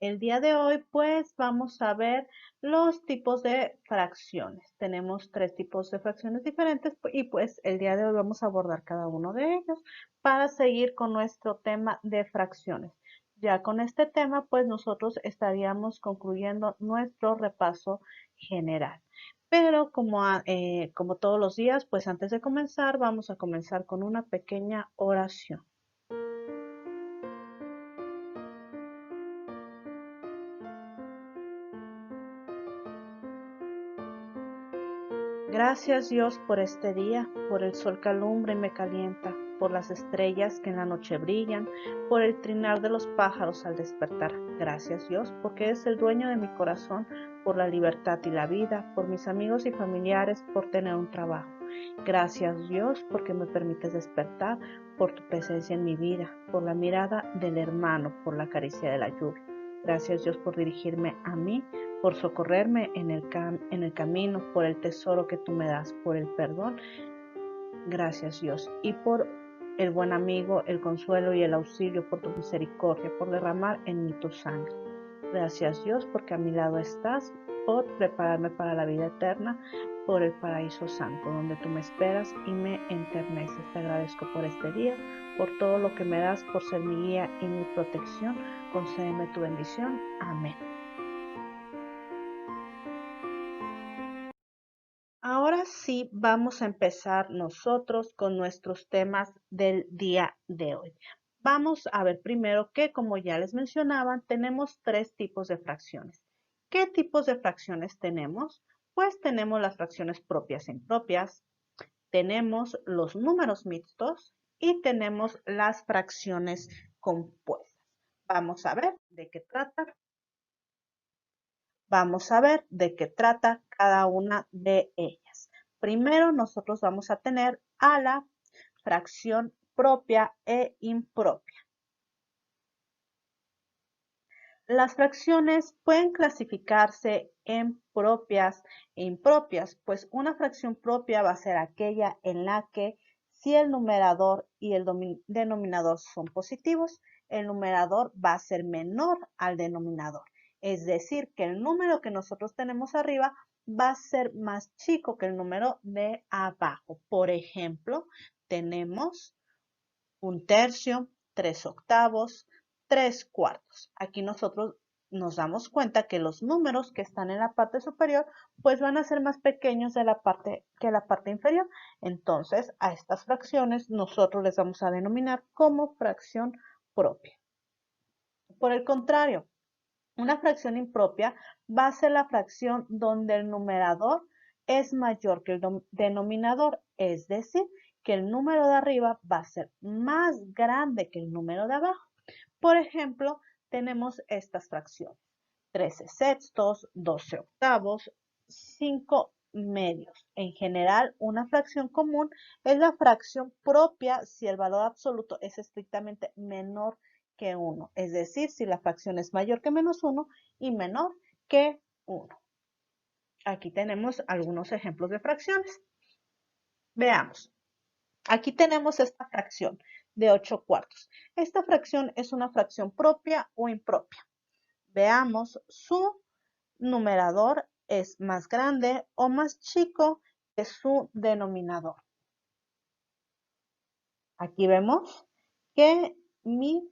El día de hoy, pues, vamos a ver los tipos de fracciones. Tenemos tres tipos de fracciones diferentes y pues el día de hoy vamos a abordar cada uno de ellos para seguir con nuestro tema de fracciones. Ya con este tema, pues nosotros estaríamos concluyendo nuestro repaso general. Pero como todos los días, pues antes de comenzar, vamos a comenzar con una pequeña oración. Gracias Dios por este día, por el sol que alumbra y me calienta, por las estrellas que en la noche brillan, por el trinar de los pájaros al despertar. Gracias Dios porque eres el dueño de mi corazón, por la libertad y la vida, por mis amigos y familiares, por tener un trabajo. Gracias Dios porque me permites despertar, por tu presencia en mi vida, por la mirada del hermano, por la caricia de la lluvia. Gracias Dios por dirigirme a mí, por socorrerme en el camino, por el tesoro que tú me das, por el perdón. Gracias Dios. Y por el buen amigo, el consuelo y el auxilio, por tu misericordia, por derramar en mí tu sangre. Gracias Dios porque a mi lado estás, por prepararme para la vida eterna, por el paraíso santo, donde tú me esperas y me enterneces. Te agradezco por este día, por todo lo que me das, por ser mi guía y mi protección. Concédeme tu bendición. Amén. Ahora sí, vamos a empezar nosotros con nuestros temas del día de hoy. Vamos a ver primero que, como ya les mencionaba, tenemos tres tipos de fracciones. ¿Qué tipos de fracciones tenemos? Pues tenemos las fracciones propias e impropias, tenemos los números mixtos y tenemos las fracciones compuestas. Vamos a ver de qué trata. Vamos a ver de qué trata cada una de ellas. Primero nosotros vamos a tener a la fracción propia e impropia. Las fracciones pueden clasificarse en propias e impropias, pues una fracción propia va a ser aquella en la que si el numerador y el denominador son positivos, el numerador va a ser menor al denominador. Es decir, que el número que nosotros tenemos arriba va a ser más chico que el número de abajo. Por ejemplo, tenemos un tercio, 3/8, 3/4. Aquí nosotros nos damos cuenta que los números que están en la parte superior pues van a ser más pequeños de que la parte inferior. Entonces a estas fracciones nosotros les vamos a denominar como fracción propia. Por el contrario, una fracción impropia va a ser la fracción donde el numerador es mayor que el denominador, es decir, que el número de arriba va a ser más grande que el número de abajo. Por ejemplo, tenemos estas fracciones: 13/6, 12/8, 5/2. En general, una fracción común es la fracción propia si el valor absoluto es estrictamente menor que 1, es decir, si la fracción es mayor que -1 y menor que 1. Aquí tenemos algunos ejemplos de fracciones. Veamos. Aquí tenemos esta fracción de 8/4. Esta fracción es una fracción propia o impropia. Veamos, su numerador es más grande o más chico que su denominador. Aquí vemos que mi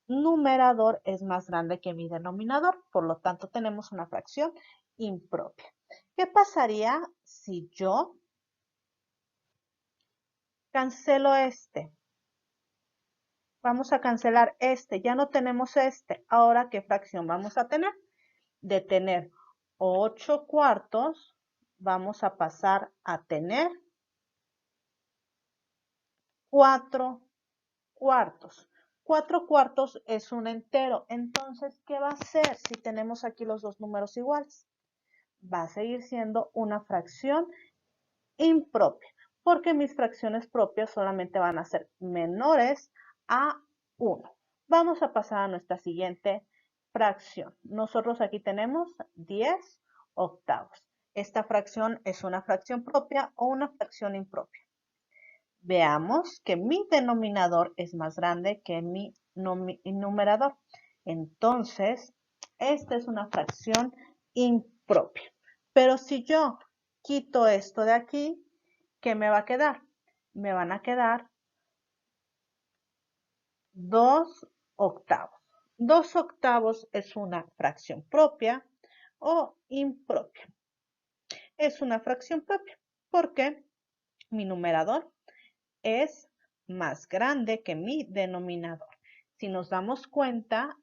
numerador es más grande que mi denominador, por lo tanto tenemos una fracción impropia. ¿Qué pasaría si yo cancelo este? Vamos a cancelar este, ya no tenemos este. Ahora, ¿qué fracción vamos a tener? De tener 8/4, vamos a pasar a tener 4/4. 4/4 es un entero. Entonces, ¿qué va a ser si tenemos aquí los dos números iguales? Va a seguir siendo una fracción impropia, porque mis fracciones propias solamente van a ser menores a 1. Vamos a pasar a nuestra siguiente fracción. Nosotros aquí tenemos 10/8. Esta fracción es una fracción propia o una fracción impropia. Veamos que mi denominador es más grande que mi numerador. Entonces, Esta es una fracción impropia. Pero si yo quito esto de aquí, ¿qué me va a quedar? Me van a quedar 2 octavos. 2 octavos es una fracción propia o impropia. Es una fracción propia porque mi numerador es más grande que mi denominador. Si nos damos cuenta,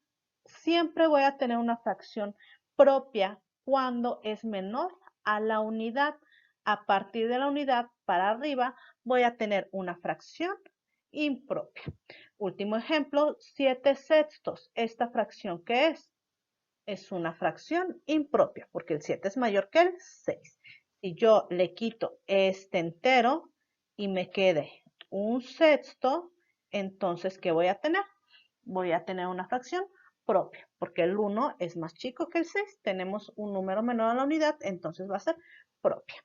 siempre voy a tener una fracción propia cuando es menor a la unidad. A partir de la unidad para arriba voy a tener una fracción impropia. Último ejemplo, 7 sextos. ¿Esta fracción qué es? Es una fracción impropia porque el 7 es mayor que el 6. Si yo le quito este entero y me quede un sexto, entonces, ¿qué voy a tener? Voy a tener una fracción propia, porque el 1 es más chico que el 6. Tenemos un número menor a la unidad, entonces va a ser propia.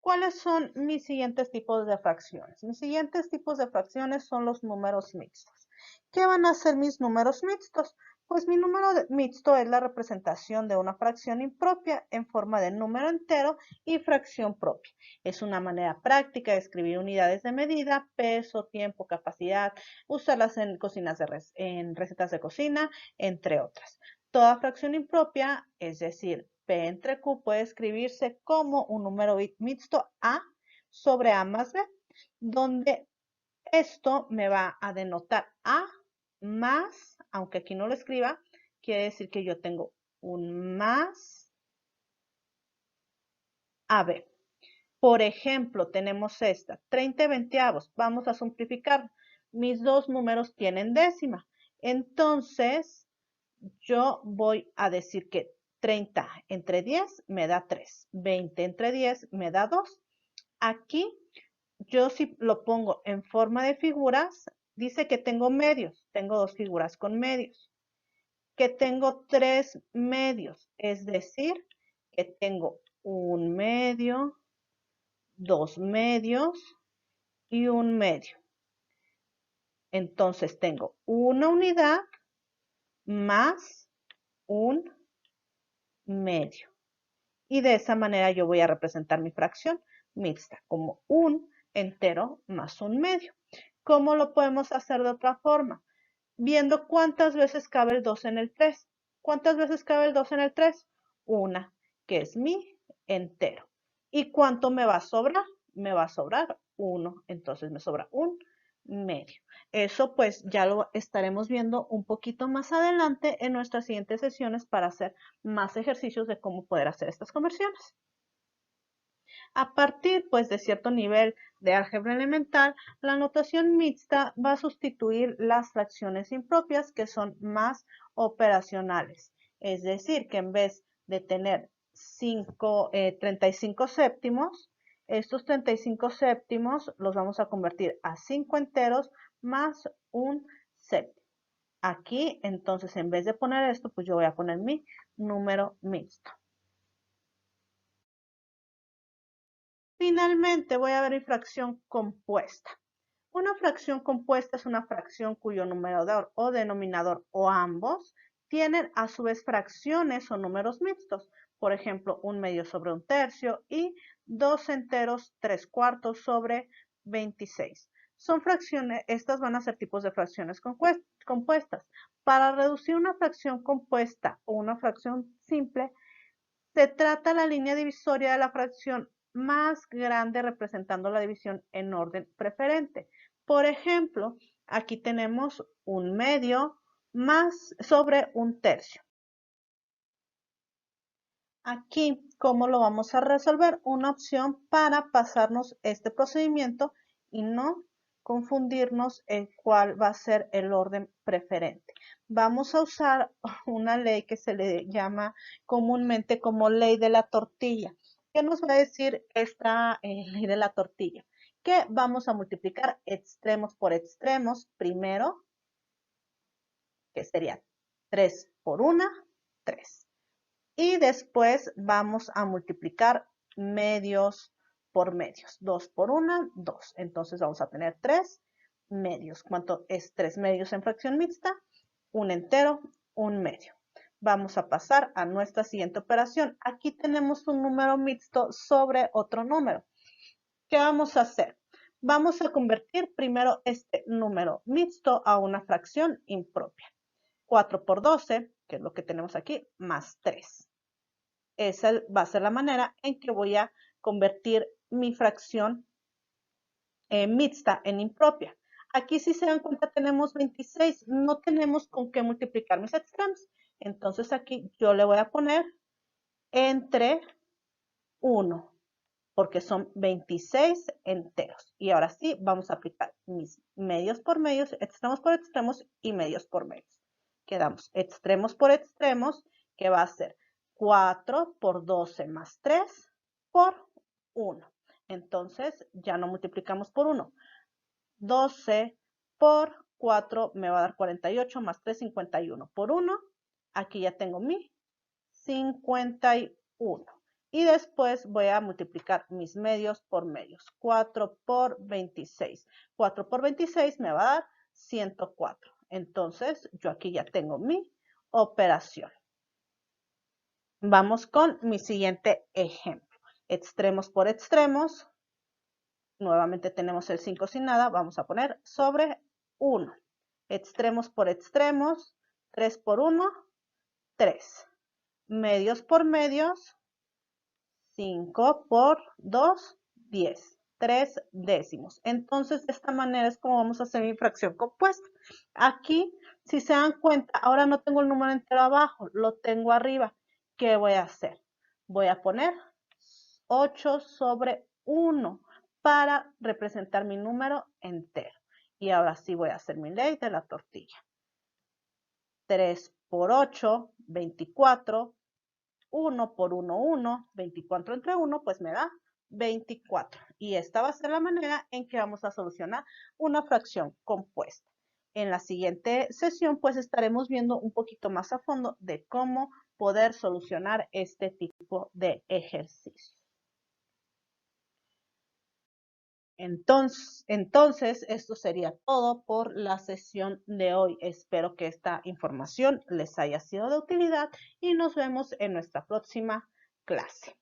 ¿Cuáles son mis siguientes tipos de fracciones? Mis siguientes tipos de fracciones son los números mixtos. ¿Qué van a ser mis números mixtos? Pues mi número mixto es la representación de una fracción impropia en forma de número entero y fracción propia. Es una manera práctica de escribir unidades de medida, peso, tiempo, capacidad, usarlas en en recetas de cocina, entre otras. Toda fracción impropia, es decir, P entre Q, puede escribirse como un número mixto A sobre A más B, donde esto me va a denotar A más, aunque aquí no lo escriba, quiere decir que yo tengo un más AB. Por ejemplo, tenemos esta, 30 y 20avos. Vamos a simplificar. Mis dos números tienen décima. Entonces, yo voy a decir que 30 entre 10 me da 3. 20 entre 10 me da 2. Aquí, yo si lo pongo en forma de figuras, dice que tengo medios. Tengo dos figuras con medios. Que tengo 3 medios. Es decir, que tengo un medio, 2 medios y un medio. Entonces tengo una unidad más un medio. Y de esa manera yo voy a representar mi fracción mixta como un entero más un medio. ¿Cómo lo podemos hacer de otra forma? Viendo cuántas veces cabe el 2 en el 3. ¿Cuántas veces cabe el 2 en el 3? Una, que es mi entero. ¿Y cuánto me va a sobrar? Me va a sobrar 1. Entonces me sobra un medio. Eso pues ya lo estaremos viendo un poquito más adelante en nuestras siguientes sesiones para hacer más ejercicios de cómo poder hacer estas conversiones. A partir pues de cierto nivel de álgebra elemental, la notación mixta va a sustituir las fracciones impropias que son más operacionales. Es decir, que en vez de tener 35 séptimos, estos 35 séptimos los vamos a convertir a 5 enteros más un séptimo. Aquí, entonces, en vez de poner esto, pues yo voy a poner mi número mixto. Finalmente, voy a ver mi fracción compuesta. Una fracción compuesta es una fracción cuyo numerador o denominador o ambos tienen a su vez fracciones o números mixtos. Por ejemplo, un medio sobre un tercio y 2 enteros 3 cuartos sobre 26. Son fracciones, estas van a ser tipos de fracciones compuestas. Para reducir una fracción compuesta o una fracción simple, se trata la línea divisoria de la fracción más grande representando la división en orden preferente. Por ejemplo, aquí tenemos un medio más sobre un tercio. Aquí, ¿cómo lo vamos a resolver? Una opción para pasarnos este procedimiento y no confundirnos en cuál va a ser el orden preferente. Vamos a usar una ley que se le llama comúnmente como ley de la tortilla. ¿Qué nos va a decir esta ley de la tortilla? Que vamos a multiplicar extremos por extremos primero, que sería 3 por 1, 3. Y después vamos a multiplicar medios por medios. 2 por 1, 2. Entonces vamos a tener 3 medios. ¿Cuánto es 3 medios en fracción mixta? un entero, un medio. Vamos a pasar a nuestra siguiente operación. Aquí tenemos un número mixto sobre otro número. ¿Qué vamos a hacer? Vamos a convertir primero este número mixto a una fracción impropia. 4 por 12, que es lo que tenemos aquí, más 3. Esa va a ser la manera en que voy a convertir mi fracción mixta en impropia. Aquí, si se dan cuenta, tenemos 26. No tenemos con qué multiplicar mis extremos. Entonces aquí yo le voy a poner entre 1, porque son 26 enteros. Y ahora sí, vamos a aplicar mis medios por medios, extremos por extremos y medios por medios. Quedamos extremos por extremos, que va a ser 4 por 12 más 3 por 1. Entonces, ya no multiplicamos por 1. 12 por 4 me va a dar 48 más 3, 51 por 1. Aquí ya tengo mi 51. Y después voy a multiplicar mis medios por medios. 4 por 26. 4 por 26 me va a dar 104. Entonces, yo aquí ya tengo mi operación. Vamos con mi siguiente ejemplo. Extremos por extremos. Nuevamente tenemos el 5 sin nada. Vamos a poner sobre 1. Extremos por extremos. 3 por 1, 3. Medios por medios. 5 por 2, 10. 3 décimos. Entonces, de esta manera es como vamos a hacer mi fracción compuesta. Aquí, si se dan cuenta, ahora no tengo el número entero abajo, lo tengo arriba. ¿Qué voy a hacer? Voy a poner 8 sobre 1 para representar mi número entero. Y ahora sí voy a hacer mi ley de la tortilla. 3 por 8, 24. 1 por 1, 1, 24 entre 1, pues me da 24. Y esta va a ser la manera en que vamos a solucionar una fracción compuesta. En la siguiente sesión, pues estaremos viendo un poquito más a fondo de cómo poder solucionar este tipo de ejercicio. Entonces, esto sería todo por la sesión de hoy. Espero que esta información les haya sido de utilidad y nos vemos en nuestra próxima clase.